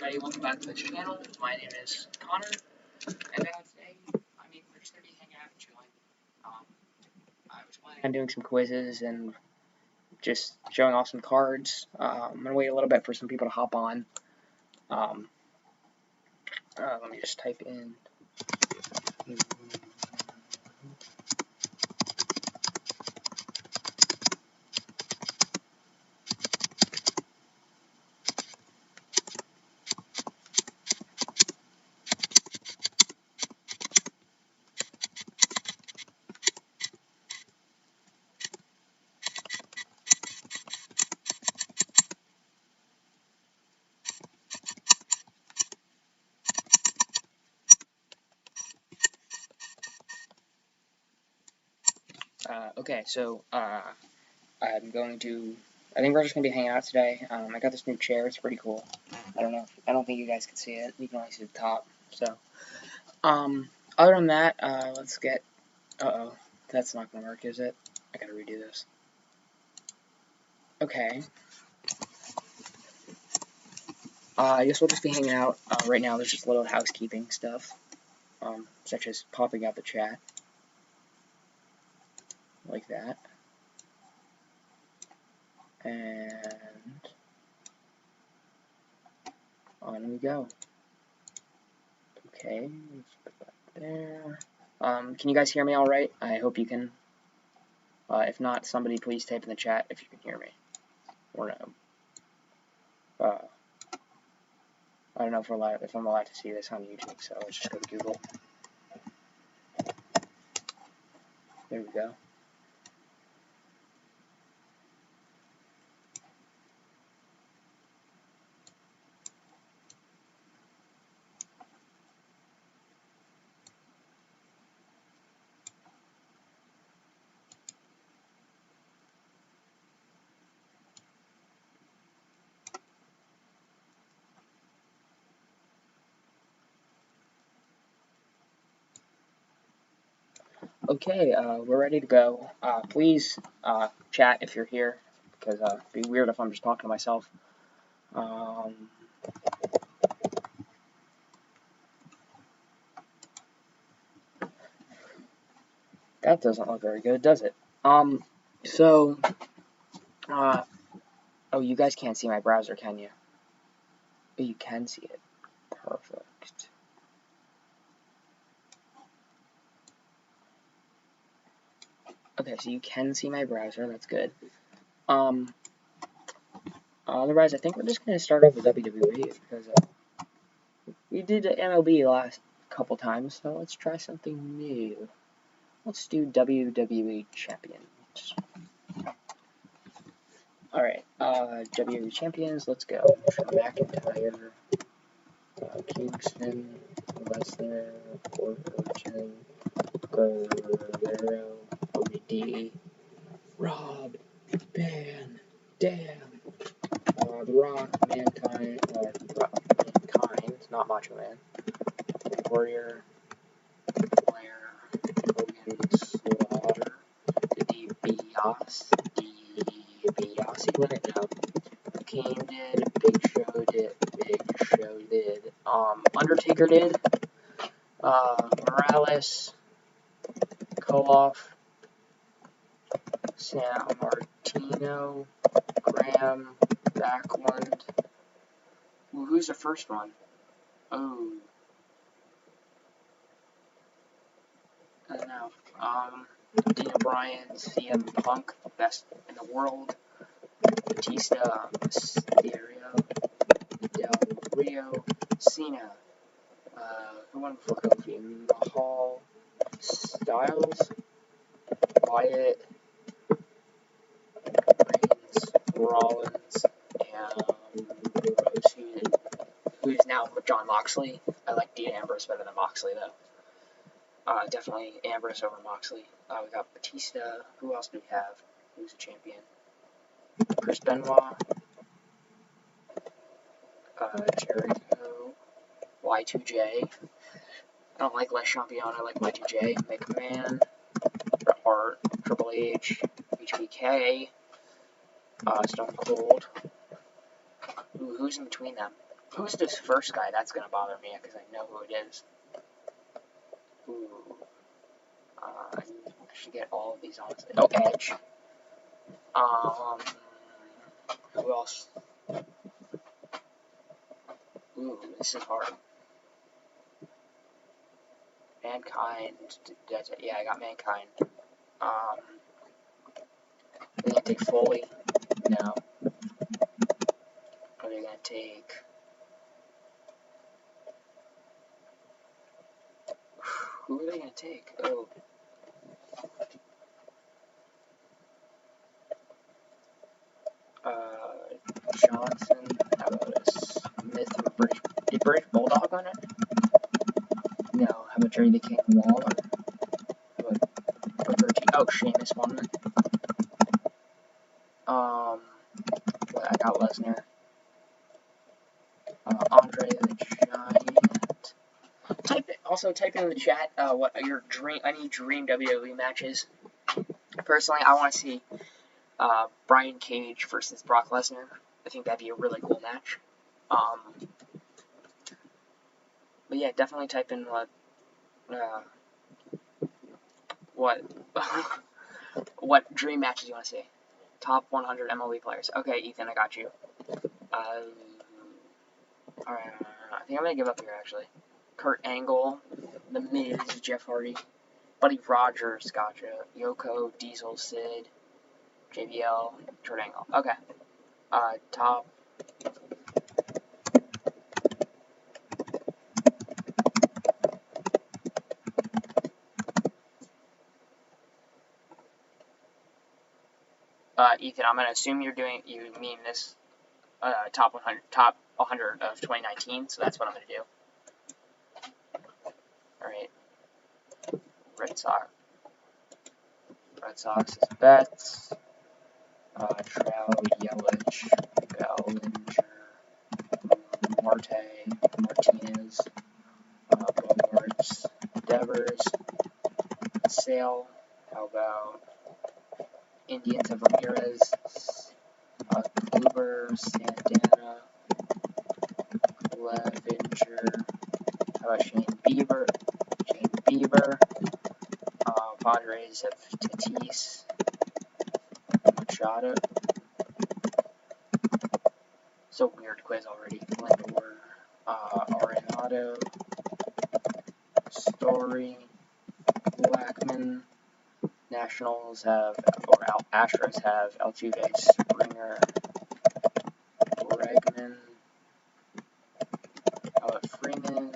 everybody, welcome back to the channel. My name is Connor, and today, we're just going to be hanging out and chilling. I was planning on doing some quizzes and just showing off some cards. I'm going to wait a little bit for some people to hop on. Let me just type in. Okay, so I think we're just gonna be hanging out today. I got this new chair; it's pretty cool. I don't think you guys can see it. You can only see the top. So, other than that, let's get. That's not gonna work, is it? I gotta redo this. Okay. I guess we'll just be hanging out. Right now, there's just little housekeeping stuff, such as popping out the chat, like that. And on we go. Okay, let's put that there. Can you guys hear me all right? I hope you can. If not, somebody please type in the chat if you can hear me. Or no. I don't know if I'm allowed to see this on YouTube, so let's just go to Google. There we go. Okay, we're ready to go. Please chat if you're here, because it'd be weird if I'm just talking to myself. That doesn't look very good, does it? Oh, you guys can't see my browser, can you? Oh, you can see it. Perfect. Okay, so you can see my browser, that's good. Otherwise, I think we're just going to start off with WWE, because we did MLB last couple times, so let's try something new. Let's do WWE Champions. Alright, WWE Champions, let's go. McIntyre, Kingston, Lesnar, Orton, Guerrero, OD, Rob, Van Dam, The Rock, Mankind, not Macho Man, Warrior, Flair, Hogan, Slaughter, DiBiase, let it know. Kane did, Big Show did, Undertaker did, Morales, Koloff, San Martino, Graham, Backlund. Ooh, who's the first one? Oh. I don't know. Daniel Bryan, CM Punk, best in the world. Batista, Mysterio, Del Rio, Cena. Who won before Kofi? Mahal, Styles, Wyatt, Reigns, Rollins, and who's now John Moxley. I like Dean Ambrose better than Moxley, though. Definitely Ambrose over Moxley. We got Batista. Who else do we have? Who's a champion? Chris Benoit. Jericho. Y2J. I don't like Les Champion. I like Y2J. McMahon. Bret Hart. Triple H. HBK. Stone Cold. Ooh, who's in between them? Who's this first guy? That's gonna bother me because I know who it is. Ooh. I should get all of these honestly. Oh, Edge. Who else? Ooh, this is hard. Mankind. Yeah, I got Mankind. Are they gonna take Foley? No. Are they gonna take? Who are they gonna take? Oh. Johnson. How about a Smith or British? Did British Bulldog on it? No. How about Jerry the King Waller? How about oh, Sheamus won it. I got Lesnar. Andre the Giant. Type in the chat what your any dream WWE matches. Personally, I want to see Brian Cage versus Brock Lesnar. I think that'd be a really cool match. But yeah, definitely type in what dream matches you want to see. Top 100 MLB players. Okay, Ethan, I got you. Alright, I think I'm gonna give up here actually. Kurt Angle, The Miz, Jeff Hardy, Buddy Rogers, gotcha. Yoko, Diesel, Sid, JBL, Kurt Angle. Okay. Top. Ethan, I'm gonna assume you mean this top 100 of 2019, so that's what I'm gonna do. Alright. Red Sox is Betts. Trout, Yelich, Bellinger, Marte, Martinez, Bogarts, Devers, Sale. How about Indians of Ramirez, Kluber, Santana, Clevinger. How about Shane Bieber? Padres of Tatis, Machado. So weird quiz already. Lindor, Arenado, Story, Blackman. Nationals have, or Astros have Altuve, Springer, Bregman. How about Freeman?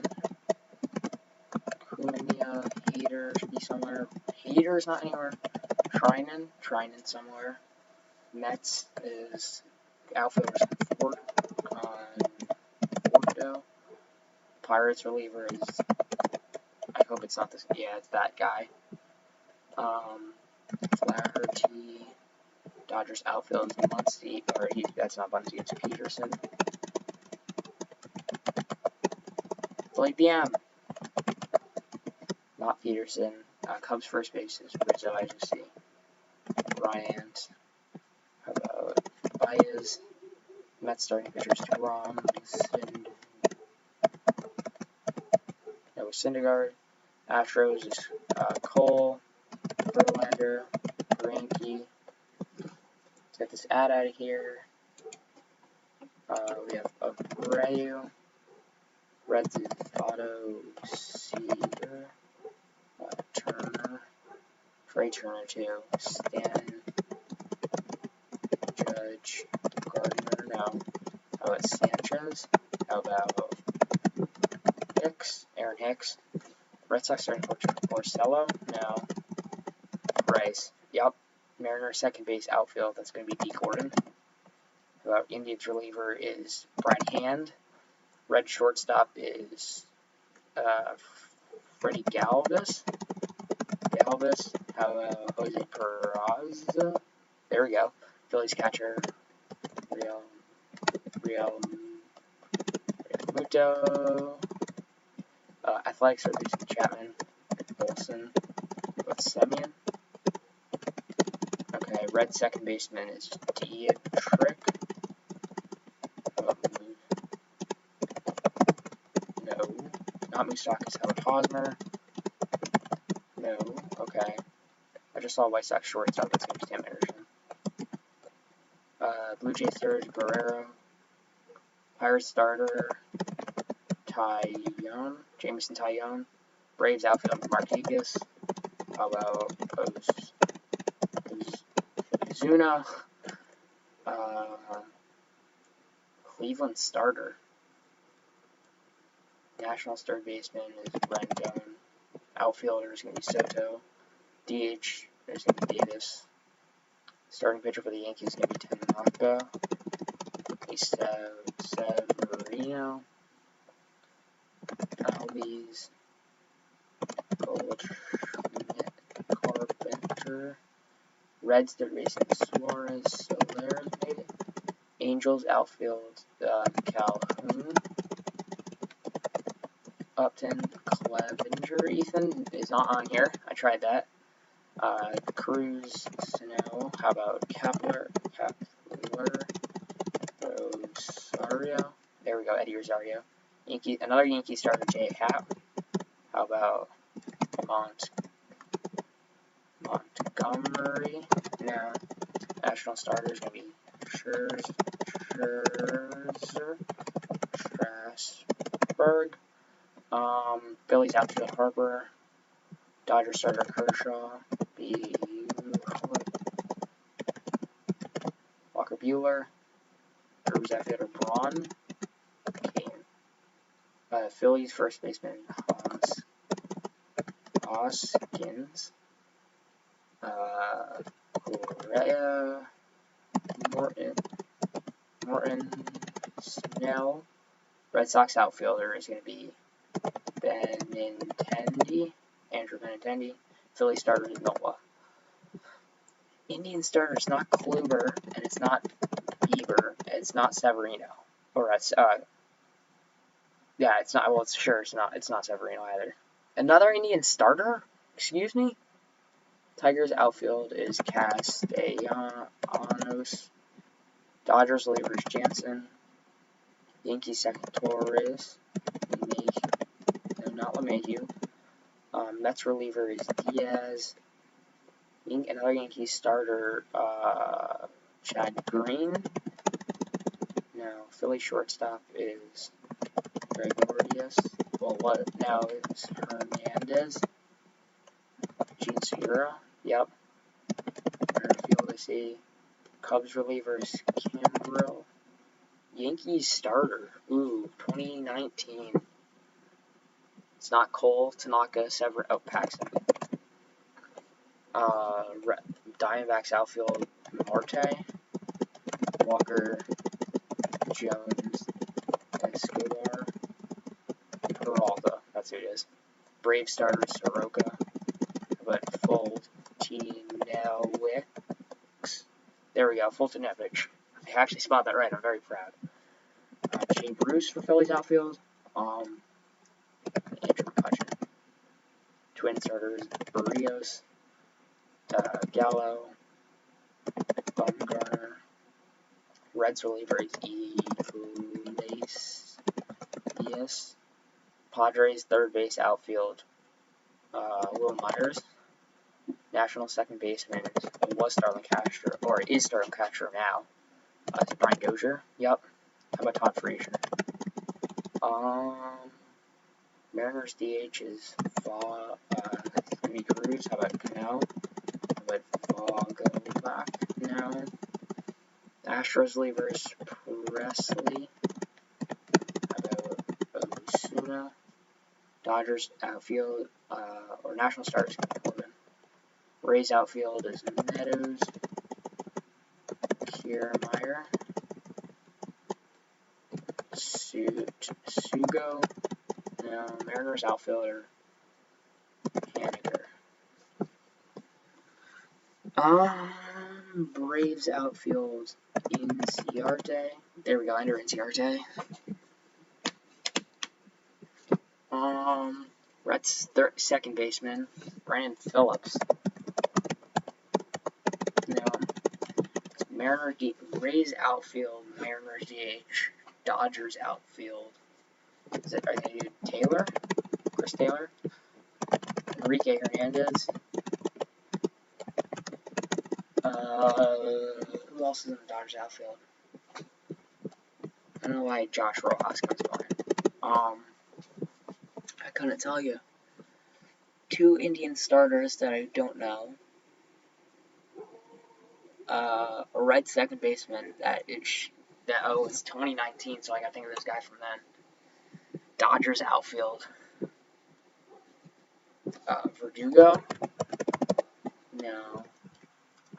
Cunha, Hader should be somewhere. Hader's not anywhere. Trinan somewhere. Mets is outfielders Fordo. Pirates reliever is, I hope it's not this, yeah, it's that guy. Flaherty. Dodgers outfield is Muncy, or that's not Muncy, it's Peterson. Blake BM. Not Peterson. Cubs first base is Rizzo, I just see. Bryant. How about Baez? Mets starting pitchers Degrom. Syndergaard. Astros is Cole. Verlander. Greinke. Let's get this ad out of here. We have Abreu. Reds is Otto Seager. Turner. Trey Turner too. Stanton. Judge. Gardner. No. How about Sanchez? How about Hicks? Aaron Hicks. Red Sox starting Porcello? No. Price. Yup. Mariners second base outfield. That's going to be D. Gordon. How about Indians reliever is Brad Hand. Red shortstop is Freddie Galvis. How about Jose Peraza? There we go. Phillies catcher Real Muto. Athletics are Jason Chapman. Olson. What's Semyon? Okay, red second baseman is Dietrich. not Moustakas. How about Hosmer? No. Okay. I just saw White Sox shortstop. That's going to be Tim Anderson. Blue Jays third, Guerrero. Pirates starter, Jameson Taillon. Braves outfield, Marquez. How about Ozuna? Cleveland starter. Nationals third baseman is Rendon. Outfielder is going to be Soto. DH is going to be Davis. Starting pitcher for the Yankees is going to be Tanaka. Severino. Albies. Goldschmidt. Carpenter. Reds third baseman Suarez. Soler made it. Angels outfield Calhoun. Upton. Clevenger. Ethan is not on here. I tried that. Cruz, Snow. How about Kepler? Rosario. There we go, Eddie Rosario. Another Yankee starter, J. Happ. How about Montgomery? No. National starter is going to be Strasburg. Phillies outfield Harper. Dodgers starter Kershaw. Walker Buehler. Brewers outfielder Braun. Phillies first baseman Hoskins. Correa. Morton. Snell. Red Sox outfielder is going to be Andrew Benintendi. Philly starter is Nola. Indian starter is not Kluber, and it's not Bieber, and it's not Severino. Or yeah, it's not. Well, it's not Severino either. Another Indian starter? Excuse me. Tigers outfield is Castellanos. Dodgers relievers Jansen. Yankees second Torres. No, not LeMahieu. Mets reliever is Diaz. Another Yankees starter, Chad Green. No, Philly shortstop is Gregorius. Well, what now is Hernandez. Gene Segura. Yep. Center field, I see. Cubs reliever is Kimbrel. Yankees starter. Ooh, 2019. It's not Cole, Tanaka, Paxton. Diamondbacks outfield Marte, Walker, Jones, Escobar, Peralta. That's who it is. Brave starter Soroka, but Fultonowicz. There we go, Fultonowicz. I actually spelled that right. I'm very proud. Jay Bruce for Phillies outfield. Andrew McCutcheon. Twin starters Barrios. Gallo, Bumgarner, Reds reliever is Iglesias, Padres third base outfield, Will Myers, National second baseman is Starlin Castro now. It's Brian Dozier. Yep. How about Todd Frazier? Mariners DH is Cruz. How about Cano? But Vogelbach now. Astros relievers Presley. How about Osuna? Dodgers outfield, or National starters Corbin. Rays outfield is Meadows. Kiermaier. Sugo. Now Mariners outfielder Haniger. Braves outfield Inciarte. There we go, Ender Inciarte. Reds second baseman Brandon Phillips. Now, Rays outfield Mariners DH. Dodgers outfield. Are they Taylor? Chris Taylor, Enrique Hernandez. Who else is in the Dodgers outfield? I don't know why Josh Rojas comes to mind. I couldn't tell you. 2 Indian starters that I don't know. A red second baseman it's 2019, so I gotta think of this guy from then. Dodgers outfield. Verdugo? No.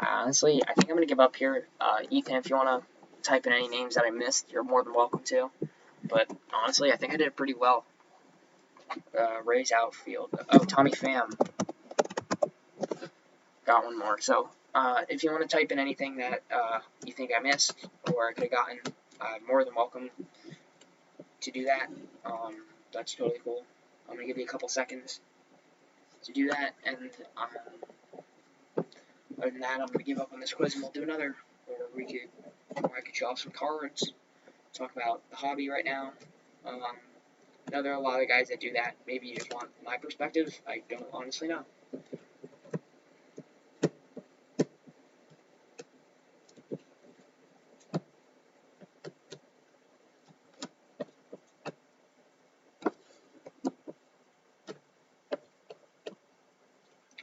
Honestly, I think I'm gonna give up here. Ethan, if you wanna type in any names that I missed, you're more than welcome to. But honestly, I think I did pretty well. Rays outfield. Oh, Tommy Pham. Got one more. So, if you want to type in anything that you think I missed or I could have gotten, more than welcome to do that. That's totally cool. I'm going to give you a couple seconds to do that, and other than that, I'm going to give up on this quiz and we'll do another, or I could show off some cards, talk about the hobby right now. I know there are a lot of guys that do that. Maybe you just want my perspective. I don't honestly know.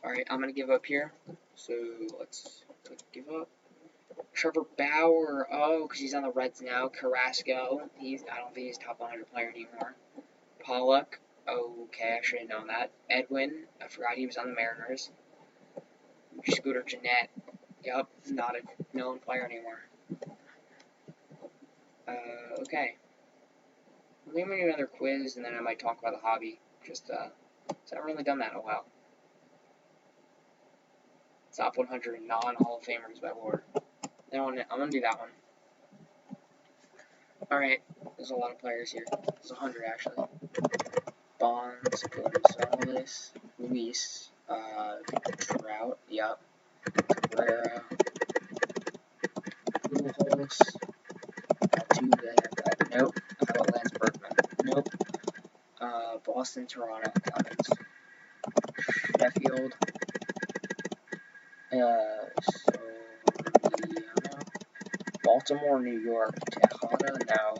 Alright, I'm going to give up here. So, let's give up. Trevor Bauer. Oh, because he's on the Reds now. Carrasco. I don't think he's a top 100 player anymore. Pollock. Okay, I should have known that. Edwin. I forgot he was on the Mariners. Scooter Gennett. Yep, not a known player anymore. Okay. I'm going to do another quiz, and then I might talk about the hobby. Just, I haven't really done that in a while. Top 100 non-Hall of Famers by WAR. I'm going to do that one. Alright, there's a lot of players here. There's 100 actually. Bonds, Gonzalez, Luis, Trout, yep. Cabrera, Pujols, Altuve, nope. How about Lance Berkman? Nope. Boston, Toronto, Clemens, Sheffield, Baltimore, New York, Tejada, no.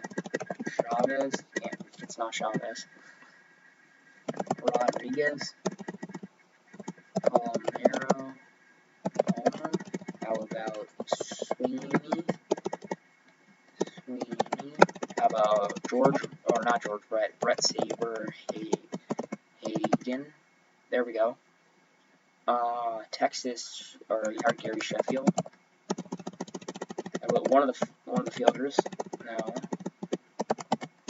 Chavez, yeah, it's not Chavez. Rodriguez, Palmero, Palmer, how about Sweeney, how about Brett Saber, Hagen, there we go. Texas, or Gary Sheffield. How about one of the fielders? No.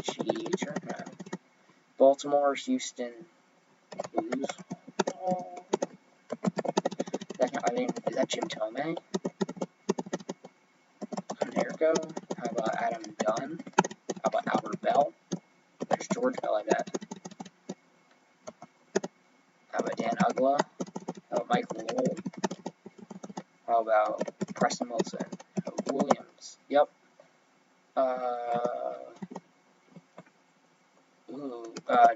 Cheater, no. Baltimore, Houston, who's? Is that Jim Tomei? Nergo? How about Adam Dunn? How about Albert Bell? There's George Bell, I bet. How about Dan Ugla? How about Mike Lowell? How about Preston Wilson? Williams? Yep.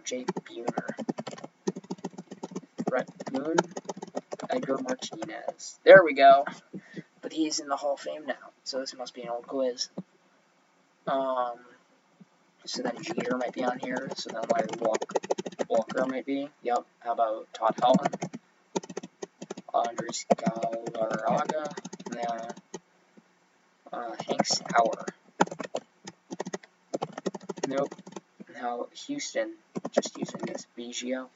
Jake Buhner. Brett Boone. Edgar Martinez. There we go. But he's in the Hall of Fame now, so this must be an old quiz. So then Jeter might be on here, so then Larry Walker might be. Yep. How about Todd Holland? Andres Galarraga. And then Hank Sauer. Nope. Now Houston, just using this Biggio,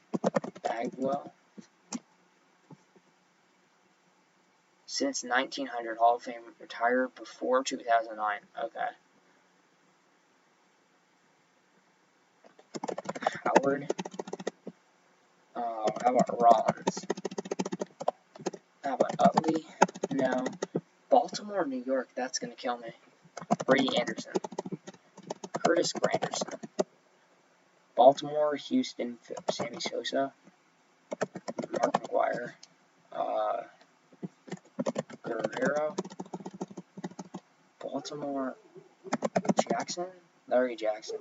Bagwell. Since 1900, Hall of Fame, retired before 2009. Okay. Howard. How about Rollins? How about Utley? No. Baltimore, New York, that's gonna kill me. Brady Anderson. Curtis Granderson. Baltimore, Houston, Sammy Sosa. Mark McGuire. Guerrero. Baltimore, Jackson. Larry Jackson.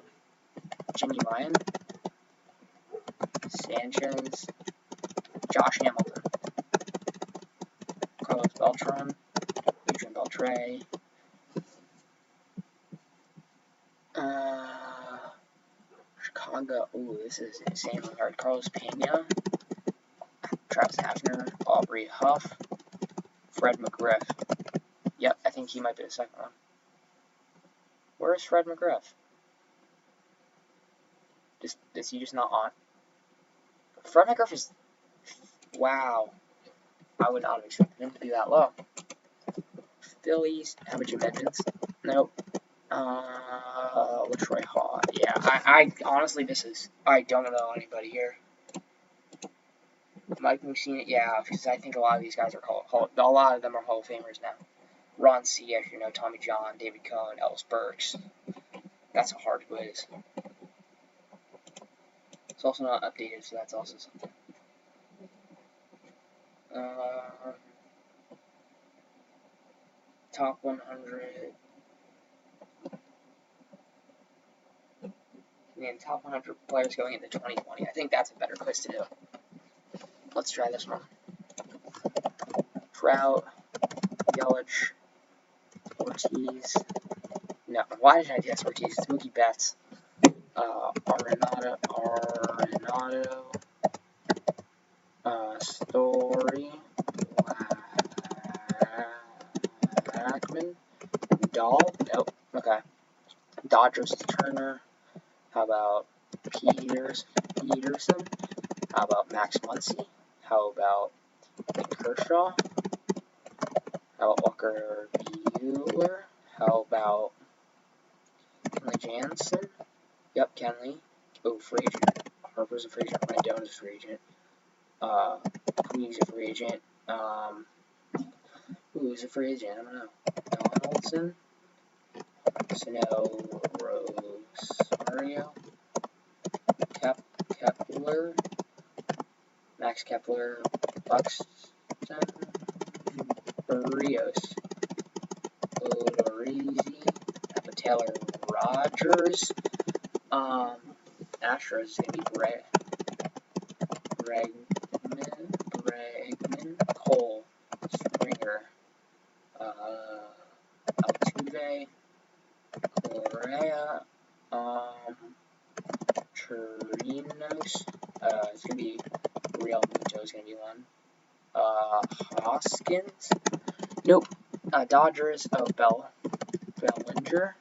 Jimmy Ryan. Sanchez, Josh Hamilton, Carlos Beltran, Adrian Beltre, Chicago. Ooh, this is insanely hard. Carlos Pena, Travis Hafner, Aubrey Huff, Fred McGriff. Yep, I think he might be the second one. Where is Fred McGriff? Is he just not on? Fred McGriff is... Wow. I would not have expected him to be that low. Phillies. How about you, Edmonds? Nope. LaTroy Hall. Yeah, I honestly, I don't know anybody here. Mike Mussina, yeah, because I think a lot of these guys are a lot of them are Hall of Famers now. Ron Seash, you know, Tommy John, David Cohn, Ellis Burks. That's a hard quiz. It's also not updated, so that's also something. Top 100. And top 100 players going into 2020. I think that's a better quiz to do. Let's try this one. Trout, Yelich, Ortiz. No, why did I guess Ortiz? It's Mookie Betts. Arenado, Story, Blackman, Dahl. Nope. Okay. Dodgers, Turner. How about Peterson? How about Max Muncy? How about Kershaw? How about Walker Buehler? How about Kenley Jansen? Yep, Kenley. Oh, free agent. Harper's a free agent. Rendon's a free agent. Puig's a free agent. Who's a free agent? I don't know. Donaldson? Snow, Rosario? Kepler? Max Kepler? Buxton? Barrios? Odorizzi? Taylor Rogers? Astros is going to be Bregman, Cole, Springer, Altuve, Correa, Chirinos, it's going to be Real Muto is going to be one, Hoskins, nope, Dodgers, Bellinger,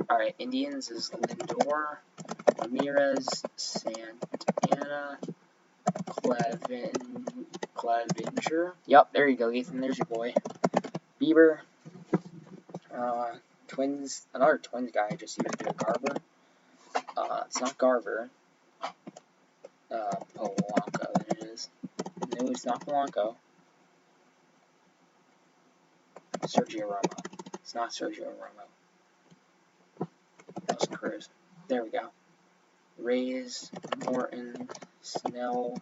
alright, Indians is Lindor, Ramirez, Santana, Clevinger. Yep, there you go, Ethan. There's your boy. Bieber. Twins. Another Twins guy. I just see right there. Garver. It's not Garver. Polanco. There it is. No, it's not Polanco. Sergio Romo. It's not Sergio Romo. Nelson Cruz. There we go. Rays, Morton, Snell,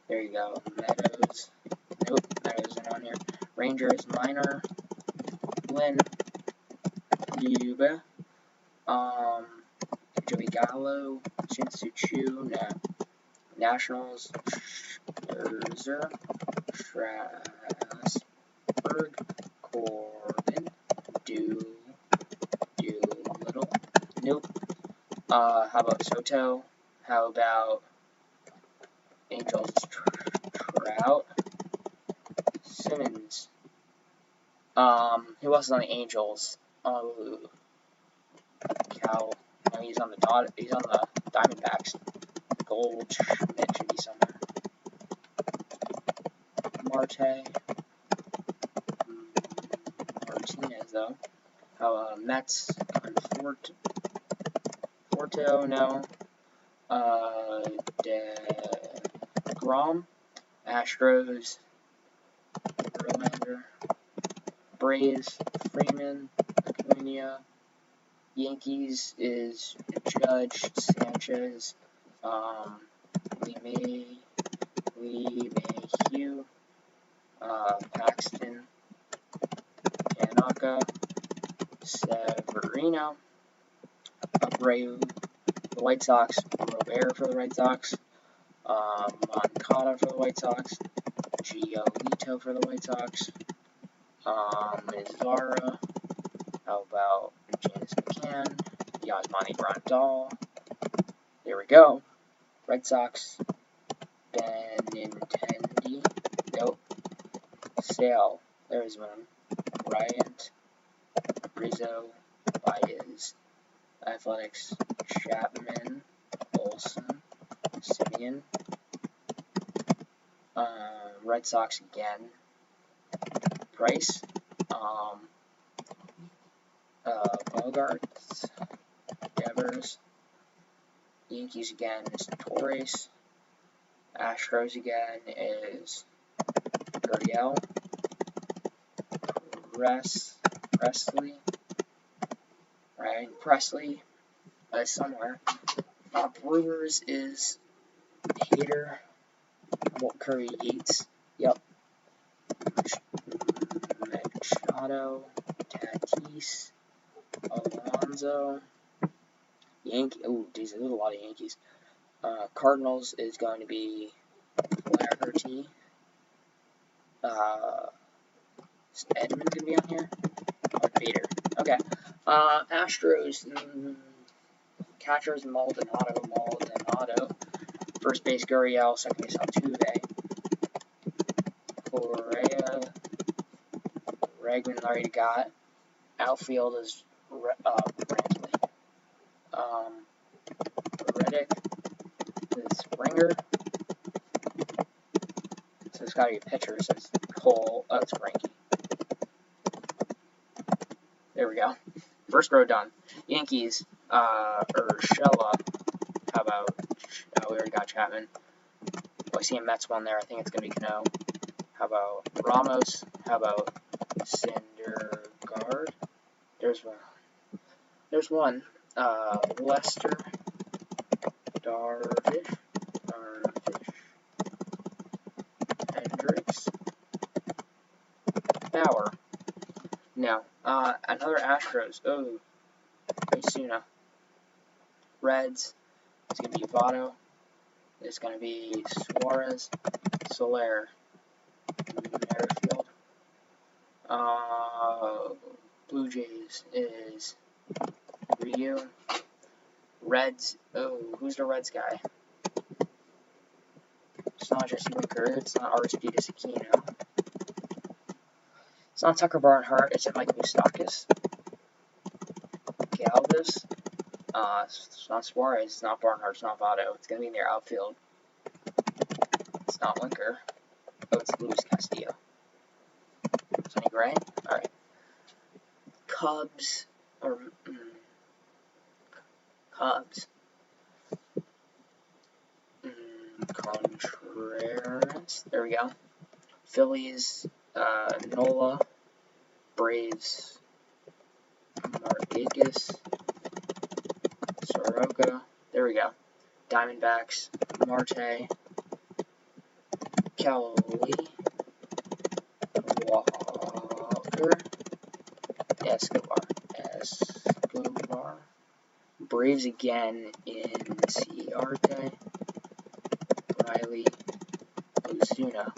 there you go, Meadows, nope, Meadows isn't on here, Rangers, Minor, Lynn, Yuba, Joey Gallo, Shin-Soo Choo, no, Nationals, Scherzer, Strasburg, Corbin, Doolittle, nope. How about Soto? How about Angels? Trout? Simmons. Who else is on the Angels? Cal. No, he's on the Diamondbacks. Goldschmidt should be somewhere. Marte. Martinez though. How Mets? Porto, no. DeGrom, Astros, Verlander, Braves, Freeman, Acuna, Yankees is Judge, Sanchez, Lee Mayhew, Paxton, Tanaka, Severino, Abreu for the White Sox, Robert for the Red Sox, Moncada for the White Sox, Giolito for the White Sox, Mizarra, how about James McCann, Yasmani Grandal, there we go, Red Sox, Benintendi, nope, Sale, there's one, Bryant, Rizzo, Baez, Athletics, Chapman, Olson, Simeon, Red Sox again, Price, Bogarts, Devers, Yankees again is Torres, Astros again is Gurriel, Presley, Ryan Presley, somewhere. Brewers is Hader, Curry Yates, yep. Machado, Tatis, Alonso, ooh, geez, there's a lot of Yankees. Cardinals is going to be Flaherty. Is Edmund going to be on here? Oh, Vader. Okay. Astros, catchers, Maldonado. First base, Gurriel. Second base, Altuve. Correa. Bregman already got. Outfield is Brantley. Reddick is Springer. So it's got to be a pitcher. So it's Cole. Oh, it's Greinke. There we go. First row done. Yankees, Urshela. How about, we already got Chapman. Oh, I see a Mets one there. I think it's going to be Cano. How about Ramos? How about Syndergaard? There's one. Lester. Darvish. Hendricks. Bauer. No. Another Astros. Oh. Osuna. Reds. It's going to be Votto. It's going to be Suarez. Soler. Merrifield. Blue Jays is Ryu. Reds. Oh, who's the Reds guy? It's not Jesse Winker. It's not Aristides Aquino. It's not Tucker Barnhart. It's Mike Moustakas. Galvis. It's not Suarez. It's not Barnhart. It's not Votto. It's going to be in their outfield. It's not Winker. Oh, it's Luis Castillo. Sonny Gray? Alright. Cubs. Cubs. Contreras. There we go. Phillies. Nola. Braves. Markakis. Soroka. There we go. Diamondbacks. Marte. Kelly. Walker. Escobar. Braves again in Ciarte. Riley. Osuna.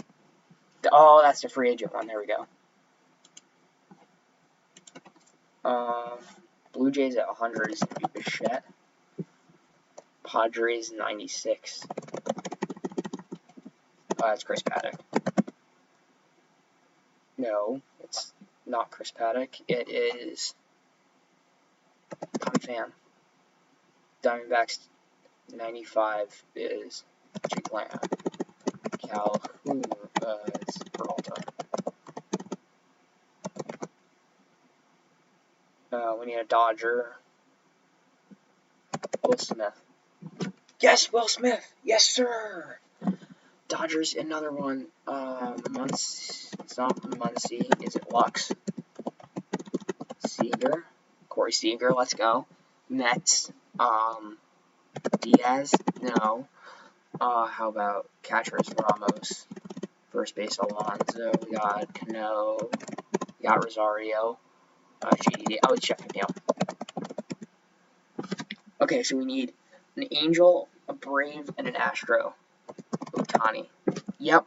Oh, that's the free agent one. There we go. Blue Jays at 100 is going to be Bichette. Padres 96. That's Chris Paddock. No, it's not Chris Paddock. It is Tom Pham. Diamondbacks 95 is Jake Lamb. Calhoun is Peralta. We need a Dodger. Will Smith. Yes, Will Smith. Yes, sir. Dodgers, another one. Muncy. It's not Muncy. Is it Lux? Seager. Corey Seager. Let's go. Mets. Diaz. No. How about catchers? Ramos. First base Alonso. We got Cano. We got Rosario. GDD. Oh, it's Jeff McNeil. Okay, so we need an Angel, a Brave, and an Astro. Otani. Yep.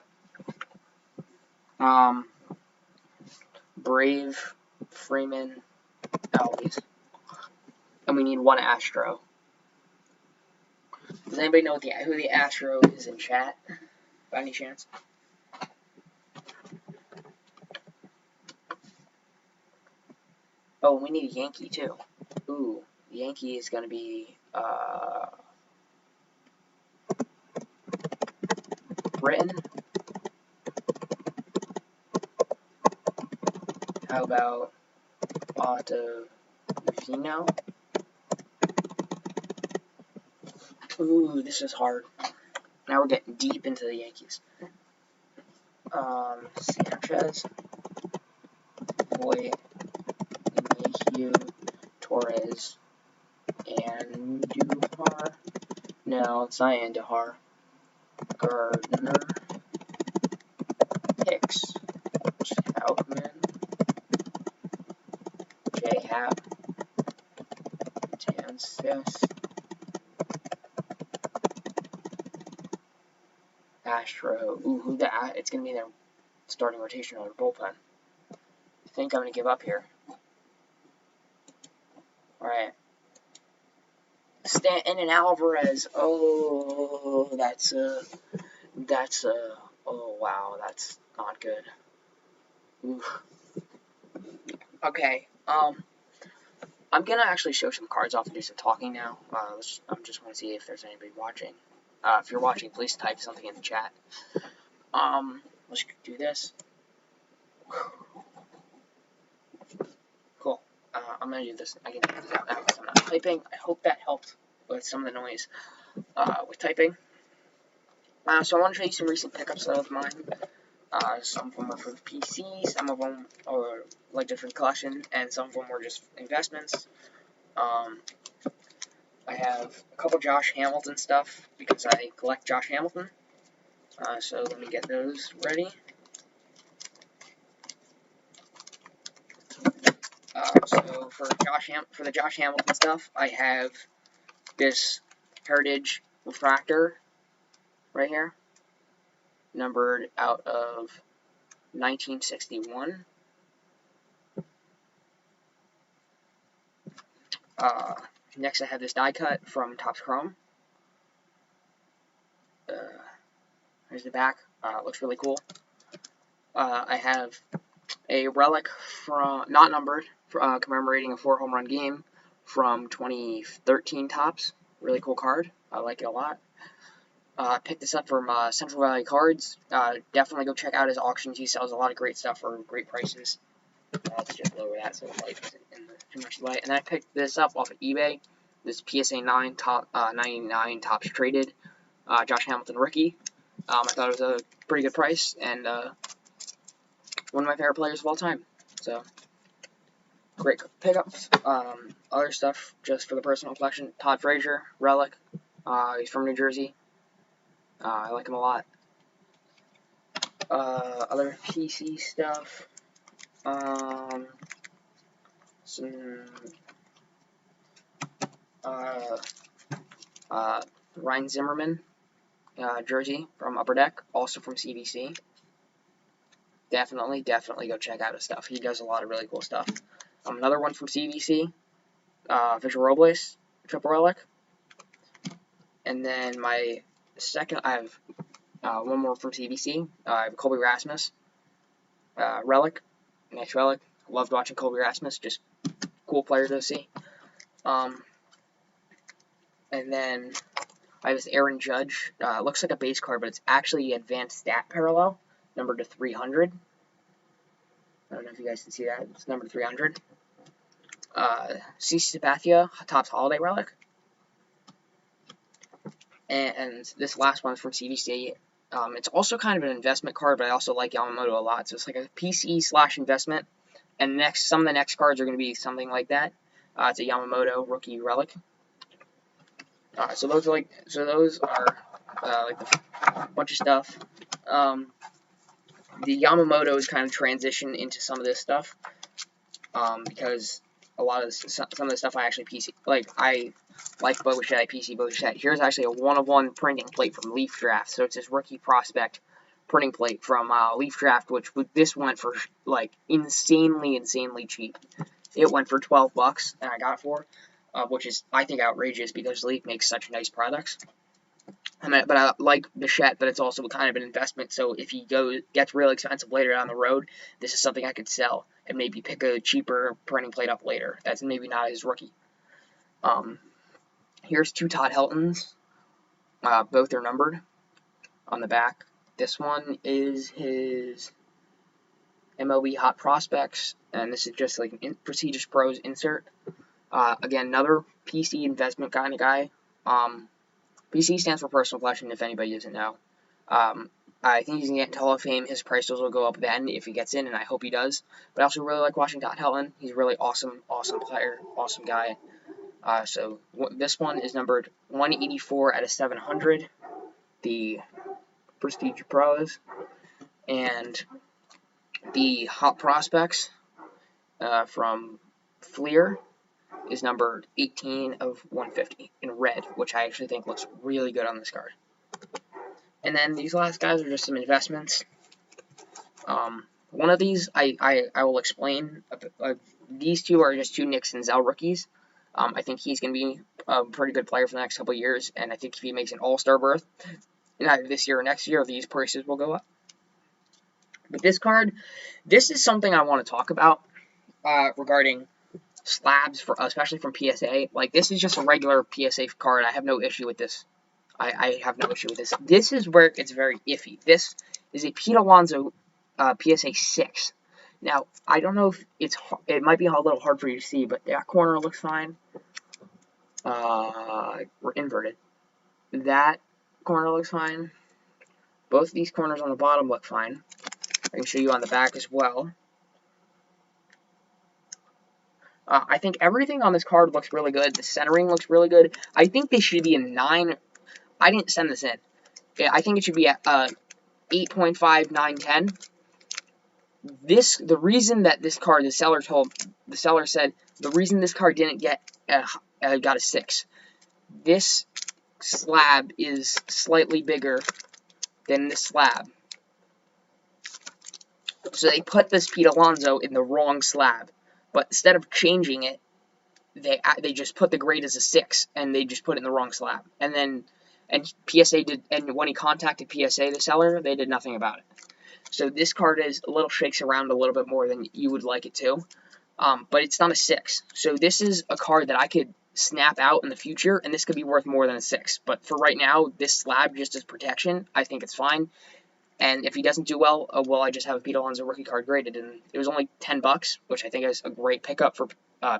Brave, Freeman, Alves. And we need one Astro. Does anybody know who the Astro is in chat, by any chance? Oh, we need a Yankee, too. Ooh, the Yankee is going to be, Britain. How about Ottavino? Ooh, this is hard. Now we're getting deep into the Yankees. Sanchez, Boy, Mayhew, Torres, Andujar. No, it's not Andujar. Gardner, Hicks, Chapman, J-Hap, Tansis, Astro. Ooh, who the? It's gonna be their starting rotation or their bullpen. I think I'm gonna give up here. All right. Stanton and Alvarez. Oh, oh wow, that's not good. Oof. Okay, I'm gonna actually show some cards off and do some talking now. I just want to see if there's anybody watching. If you're watching, please type something in the chat. Let's do this. Cool. I'm gonna do this. I can do this out now because I'm not typing. I hope that helped with some of the noise with typing. So I want to show you some recent pickups of mine. Some of them are for the PC, some of them are like different collection, and some of them were just investments. I have a couple Josh Hamilton stuff because I collect Josh Hamilton. So let me get those ready. So for the Josh Hamilton stuff, I have this Heritage Refractor right here, numbered out of 1961. Next I have this die cut from Topps Chrome. Here's the back. Looks really cool. I have a relic from, not numbered, commemorating a 4 home run game from 2013 Topps. Really cool card. I like it a lot. Picked this up from Central Valley Cards. Definitely go check out his auctions. He sells a lot of great stuff for great prices. Let's just lower that so the light isn't in too much light. And then I picked this up off of eBay. This PSA 9 99 Topps traded Josh Hamilton rookie. I thought it was a pretty good price and one of my favorite players of all time. So great pickups. Other stuff just for the personal collection. Todd Frazier relic. He's from New Jersey. I like him a lot. Other PC stuff. Some Ryan Zimmerman jersey from Upper Deck, also from CVC. Definitely go check out his stuff. He does a lot of really cool stuff. Another one from CVC, Victor Robles, triple relic. And then my second, I have one more from CVC. I have Colby Rasmus relic, nice relic. Loved watching Colby Rasmus, just cool player to see. And then I have this Aaron Judge. Looks like a base card, but it's actually advanced stat parallel, numbered to 300. I don't know if you guys can see that. It's numbered 300. CC Sabathia, Topps Holiday relic. And this last one is from CVC. It's also kind of an investment card, but I also like Yamamoto a lot. So it's like a PC/investment. And some of the next cards are going to be something like that. It's a Yamamoto rookie relic. So those are like a bunch of stuff. The Yamamoto is kind of transitioned into some of this stuff because a lot of some of the stuff I actually PC, like I like Boba I PC Boba. Here's actually a 1-of-1 printing plate from Leaf Draft. So it's this rookie prospect printing plate from Leaf Draft, which this went for like insanely cheap. It went for $12, and I got it for, which is I think outrageous because Leaf makes such nice products. But I like Bichette, but it's also kind of an investment. So if he gets really expensive later down the road, this is something I could sell and maybe pick a cheaper printing plate up later. That's maybe not his rookie. Here's 2 Todd Heltons. Both are numbered on the back. This one is his MLB Hot Prospects, and this is just like an Prestigious Pros insert. Again, another PC investment kind of guy. PC stands for personal collection, if anybody doesn't know. I think he's going to get into Hall of Fame. His prices will go up then if he gets in, and I hope he does. But I also really like watching Todd Helton. He's a really awesome player, awesome guy. So this one is numbered 184 out of 700, the Prestige Pros. And the Hot Prospects from Fleer is numbered 18 of 150 in red, which I actually think looks really good on this card. And then these last guys are just some investments. One of these I will explain. These 2 are just 2 Nick Senzel rookies. I think he's going to be a pretty good player for the next couple of years, and I think if he makes an all-star berth, either this year or next year, these prices will go up. But this card, this is something I want to talk about regarding slabs, especially from PSA. Like, this is just a regular PSA card. I have no issue with this. I have no issue with this. This is where it's very iffy. This is a Pete Alonso PSA 6. Now, I don't know if it might be a little hard for you to see, but that corner looks fine. We're inverted. That corner looks fine. Both of these corners on the bottom look fine. I can show you on the back as well. I think everything on this card looks really good. The centering looks really good. I think they should be a 9. I didn't send this in. Yeah, I think it should be at 8.5, 9, 10. The reason that this card, the seller said, the reason this card didn't get got a 6. This slab is slightly bigger than this slab. So they put this Pete Alonso in the wrong slab. But instead of changing it, they just put the grade as a 6, and they just put it in the wrong slab. And PSA did, and when he contacted PSA, the seller, they did nothing about it. So this card shakes around a little bit more than you would like it to, but it's not a 6. So this is a card that I could snap out in the future, and this could be worth more than a 6. But for right now, this slab just as protection, I think it's fine. And if he doesn't do well, I just have a Pete Alonso rookie card graded, and it was only $10, which I think is a great pickup for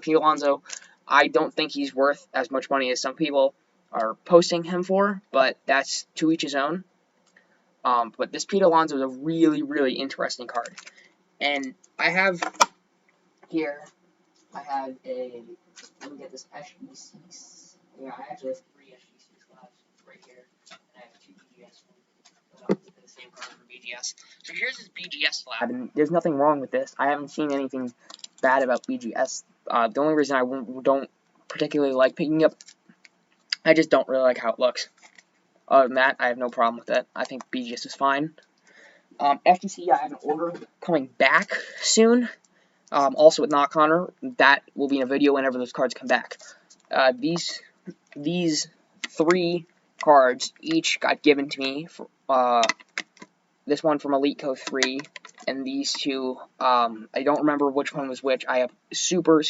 Pete Alonso. I don't think he's worth as much money as some people are posting him for, but that's to each his own. But this Pete Alonso is a really interesting card. And I have here, let me get this SEC. Yeah, I actually have 3 SEC slabs right here, and I have 2 BGS ones. The same card for BGS. So here's this BGS slab, and there's nothing wrong with this. I haven't seen anything bad about BGS. The only reason I don't particularly like picking up, I just don't really like how it looks. Other than that, I have no problem with that. I think BGS is fine. FTC, I have an order coming back soon. Also with Knock Connor, that will be in a video whenever those cards come back. These 3 cards each got given to me. This one from Elite Co 3, and these 2. I don't remember which one was which. I have super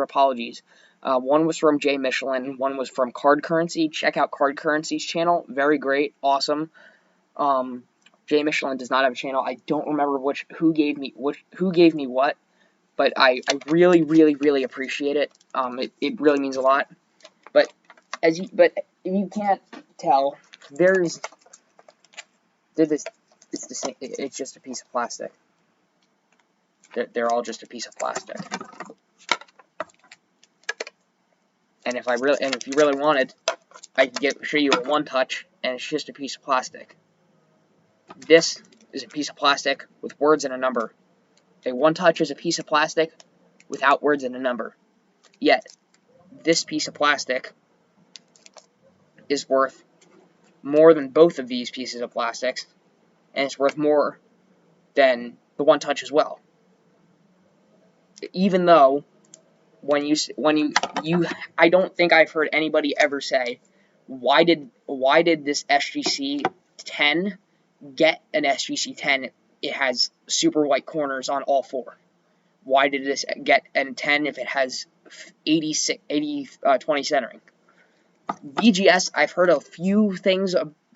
apologies. One was from Jay Michelin, one was from Card Currency. Check out Card Currency's channel. Very great, awesome. Jay Michelin does not have a channel. I don't remember who gave me what, but I really appreciate it. It really means a lot. But if you can't tell, it's the same. It's just a piece of plastic. They're all just a piece of plastic. And if you really wanted, I could show you a 1-touch, and it's just a piece of plastic. This is a piece of plastic with words and a number. A 1-touch is a piece of plastic without words and a number. yet this piece of plastic is worth more than both of these pieces of plastics, and it's worth more than the One Touch as well. Even though I don't think I've heard anybody ever say, why did this SGC 10 get an SGC 10? It has super white corners on all four. Why did this get an 10 if it has 20 centering? BGS, I've heard a few things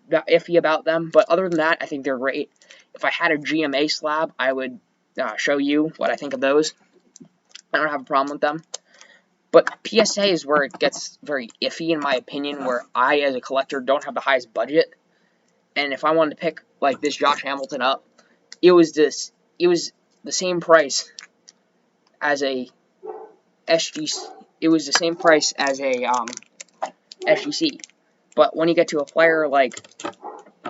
iffy about them, but other than that, I think they're great. If I had a GMA slab, I would show you what I think of those. I don't have a problem with them. But PSA is where it gets very iffy, in my opinion, where I, as a collector, don't have the highest budget. And if I wanted to pick, like, this Josh Hamilton up, it was the same price as a SGC. It was the same price as a SGC. But when you get to a player like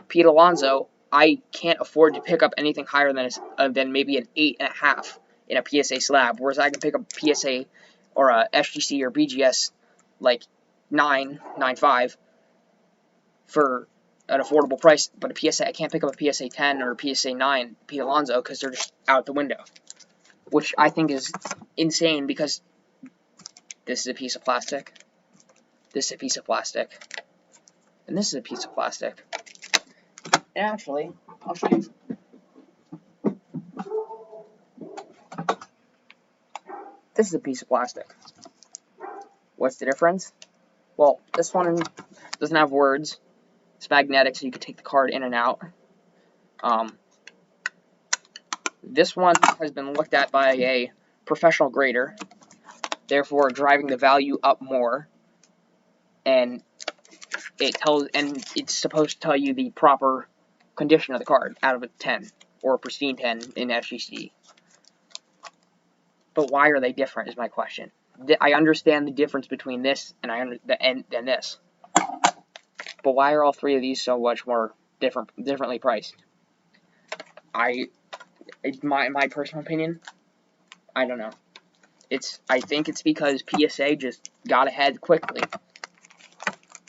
Pete Alonso, I can't afford to pick up anything higher than maybe an 8.5 in a PSA slab, whereas I can pick up a PSA or a SGC or BGS like 9.5 for an affordable price. But a PSA, I can't pick up a PSA 10 or a PSA 9 Pete Alonso because they're just out the window, which I think is insane because this is a piece of plastic, this is a piece of plastic, and this is a piece of plastic. And actually, I'll show you. This is a piece of plastic. What's the difference? Well, this one doesn't have words. It's magnetic, so you can take the card in and out. This one has been looked at by a professional grader, therefore driving the value up more. And it's supposed to tell you the proper condition of the card out of a 10 or a pristine 10 in SGC. But why are they different is my question. I understand the difference between this and this. But why are all three of these so much more differently priced? My personal opinion, I don't know. I think it's because PSA just got ahead quickly.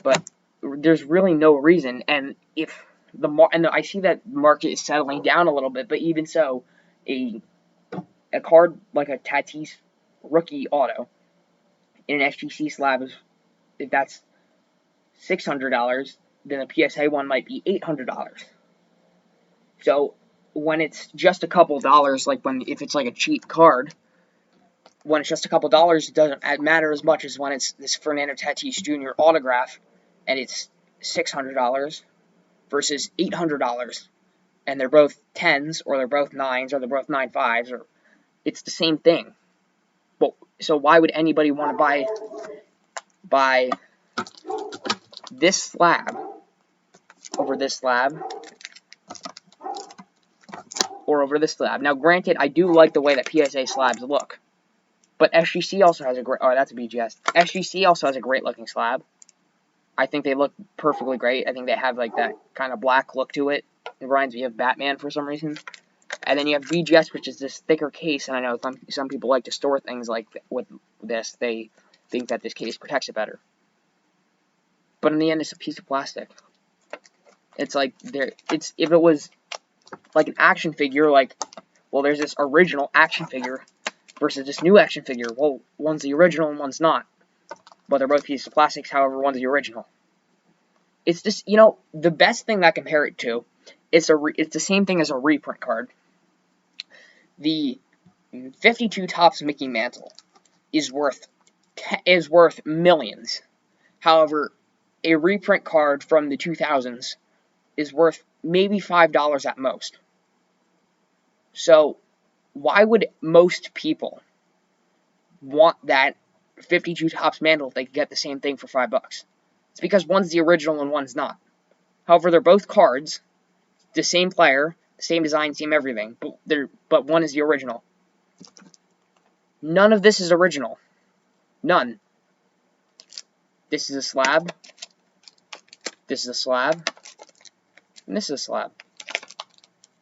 But there's really no reason, and I see that the market is settling down a little bit, but even so, a card like a Tatis rookie auto in an SGC slab if that's $600, then a PSA one might be $800. So when it's just a couple dollars, if it's like a cheap card, when it's just a couple dollars, it doesn't matter as much as when it's this Fernando Tatis Jr. autograph and it's $600 versus $800, and they're both 10s or they're both 9s or they're both 9.5s, or it's the same thing. But so why would anybody want to buy this slab over this slab or over this slab? Now, granted, I do like the way that PSA slabs look, but SGC also has a great. Oh, that's a BGS. SGC also has a great looking slab. I think they look perfectly great. I think they have like that kind of black look to it. It reminds me of Batman for some reason. And then you have BGS, which is this thicker case, and I know some people like to store things like with this. They think that this case protects it better. But in the end, it's a piece of plastic. It's like if it was like an action figure, well, there's this original action figure versus this new action figure. Well, one's the original and one's not. But they're both pieces of plastics, however, one's the original. It's just, the best thing that I compare it to, it's the same thing as a reprint card. The 52 Topps Mickey Mantle is worth millions. However, a reprint card from the 2000s is worth maybe $5 at most. So, why would most people want that 52 Topps Mantle if they could get the same thing for $5? It's because one's the original and one's not. However, they're both cards, the same player, same design, same everything, but one is the original. None of this is original. None. This is a slab. This is a slab. And this is a slab.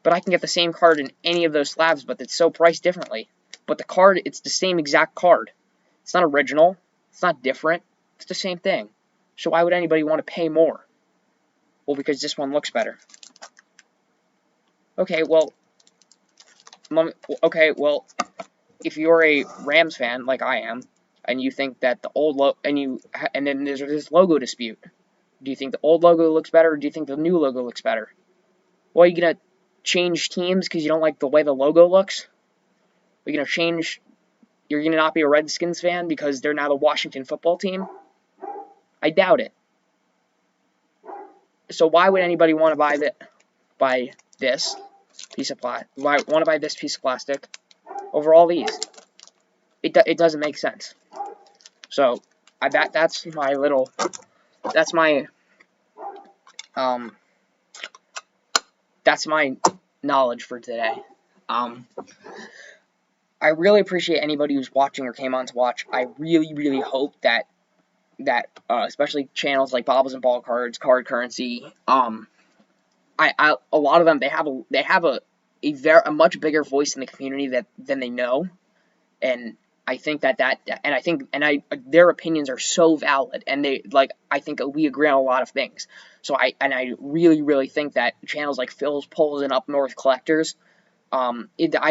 But I can get the same card in any of those slabs, but it's so priced differently. But the card, it's the same exact card. It's not original. It's not different. It's the same thing. So why would anybody want to pay more? Well, because this one looks better. Okay, well, if you're a Rams fan like I am, and you think that the old and then there's this logo dispute. Do you think the old logo looks better, or do you think the new logo looks better? Well, are you gonna change teams because you don't like the way the logo looks? Are you gonna change? You're gonna not be a Redskins fan because they're now the Washington football team? I doubt it. So why would anybody want to buy this piece of plastic? Why want to buy this piece of plastic over all these? It doesn't make sense. So that's my knowledge for today. I really appreciate anybody who's watching or came on to watch. I really hope that especially channels like Bobbles and Ball Cards, Card Currency, a lot of them they have a much bigger voice in the community than they know, and I think their opinions are so valid, and I think we agree on a lot of things. So I really think that channels like Phil's Polls and Up North Collectors, I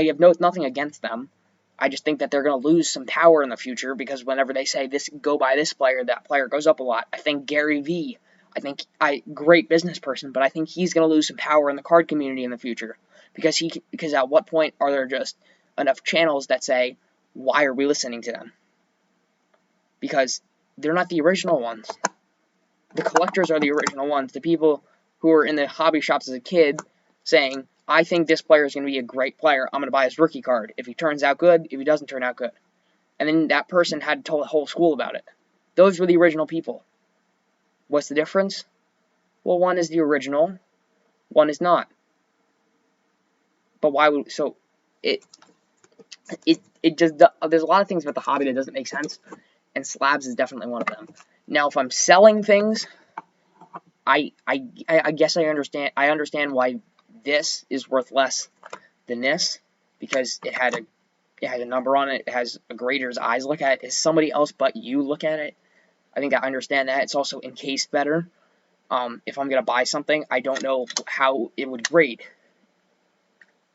have nothing against them. I just think that they're going to lose some power in the future because whenever they say go buy this player, that player goes up a lot. I think Gary V, great business person, but I think he's going to lose some power in the card community in the future because at what point are there just enough channels that say, why are we listening to them? Because they're not the original ones. The collectors are the original ones. The people who were in the hobby shops as a kid saying, I think this player is going to be a great player. I'm going to buy his rookie card. If he turns out good, if he doesn't turn out good. And then that person had told the whole school about it. Those were the original people. What's the difference? Well, one is the original, one is not. But why would it just there's a lot of things about the hobby that doesn't make sense, and slabs is definitely one of them. Now, if I'm selling things, I guess I understand why this is worth less than this, because it had a number on it. It has a grader's eyes look at it. It's somebody else but you look at it. I think I understand that. It's also encased better. If I'm gonna buy something, I don't know how it would grade.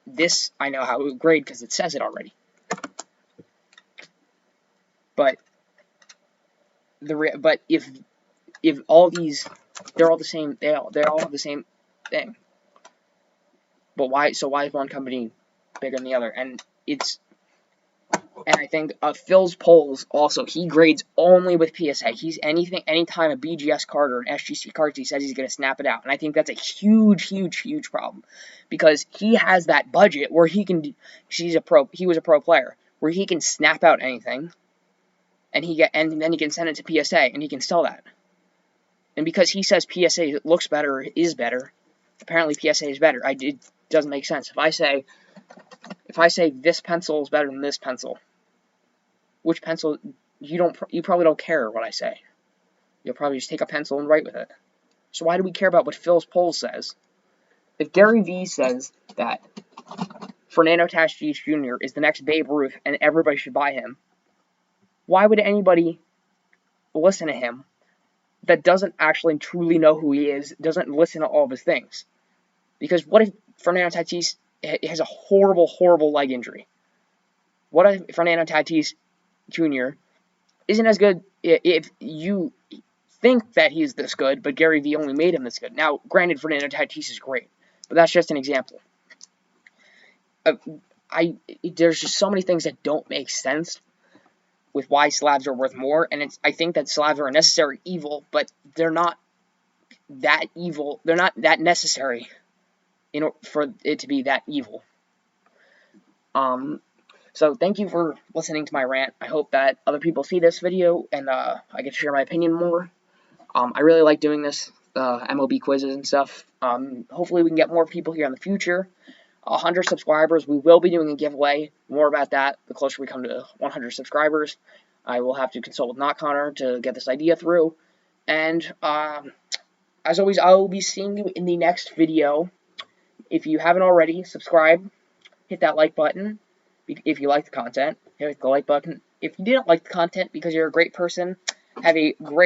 This I know how it would grade because it says it already. But if all these, they're all the same. They all have the same thing. But why? So why is one company bigger than the other? And I think Phil's Polls also, he grades only with PSA. Anytime a BGS card or an SGC card, he says he's going to snap it out. And I think that's a huge problem, because he has that budget where he was a pro player, where he can snap out anything, and then he can send it to PSA and he can sell that. And because he says PSA looks better, is better, apparently PSA is better. It doesn't make sense. If I say this pencil is better than this pencil, which pencil? You probably don't care what I say. You'll probably just take a pencil and write with it. So why do we care about what Phil's poll says? If Gary V says that Fernando Tatis Jr. is the next Babe Ruth and everybody should buy him, why would anybody listen to him that doesn't actually truly know who he is, doesn't listen to all of his things? Because what if Fernando Tatis has a horrible leg injury? What if Fernando Tatis Jr. isn't as good? If you think that he's this good, but Gary V only made him this good. Now, granted, Fernando Tatis is great, but that's just an example. There's just so many things that don't make sense with why slabs are worth more, and I think that slabs are a necessary evil, but they're not that evil. They're not that necessary for it to be that evil. So thank you for listening to my rant. I hope that other people see this video and I get to share my opinion more. I really like doing this, MLB quizzes and stuff. Hopefully we can get more people here in the future. 100 subscribers, we will be doing a giveaway. More about that the closer we come to 100 subscribers. I will have to consult with Not Connor to get this idea through. And as always, I will be seeing you in the next video. If you haven't already, subscribe, hit that like button if you like the content. hit the like button. If you didn't like the content because you're a great person, have a great